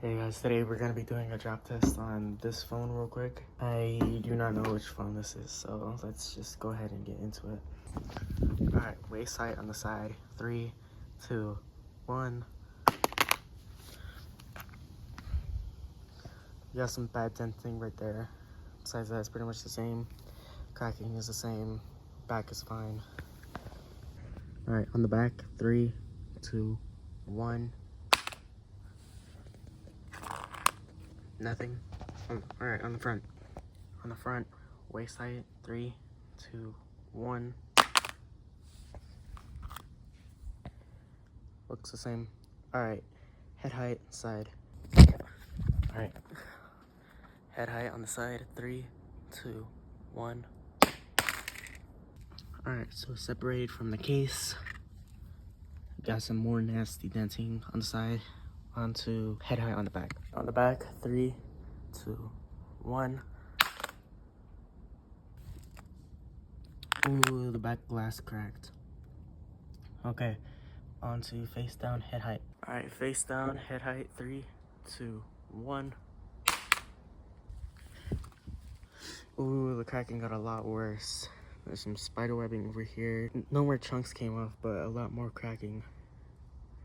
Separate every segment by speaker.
Speaker 1: Hey guys, today we're going to be doing a drop test on this phone real quick. I do not know which phone this is, so let's just go ahead and get into it. Alright, waist height on the side. 3, 2, 1. You got some bad denting right there. Besides that, it's pretty much the same. Cracking is the same. Back is fine. Alright, on the back. 3, 2, 1. Nothing. Alright, on the front. On the front, waist height, 3, 2, 1. Looks the same. Alright, head height, side. Alright, head height on the side, 3, 2, 1. Alright, so separated from the case. Got some more nasty denting on the side. Onto head height on the back. On the back, 3, 2, 1. Ooh, the back glass cracked. Okay, onto face down, head height. Alright, face down, head height, 3, 2, 1. Ooh, the cracking got a lot worse. There's some spider webbing over here. No more chunks came off, but a lot more cracking.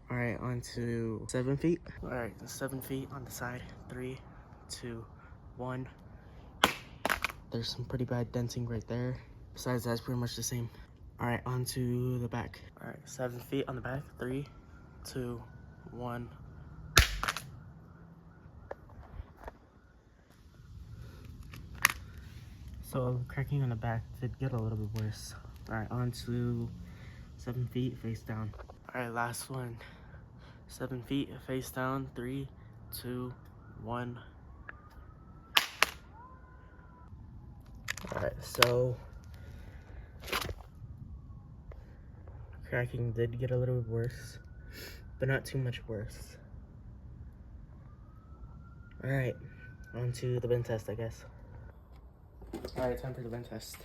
Speaker 1: Alright, onto 7 feet. Alright, 7 feet on the side. 3, 2, 1. There's some pretty bad denting right there. Besides that, it's pretty much the same. Alright, onto the back. Alright, 7 feet on the back. 3, 2, 1. So cracking on the back did get a little bit worse. Alright, onto 7 feet, face down. Alright, last one. 7 feet, face down. 3, 2, 1. Alright, so cracking did get a little bit worse, but not too much worse. Alright, on to the bend test, I guess. Alright, time for the bend test.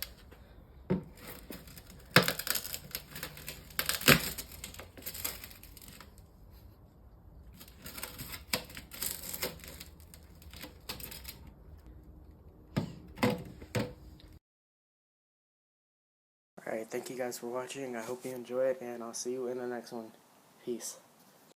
Speaker 1: Alright, thank you guys for watching. I hope you enjoyed, and I'll see you in the next one. Peace.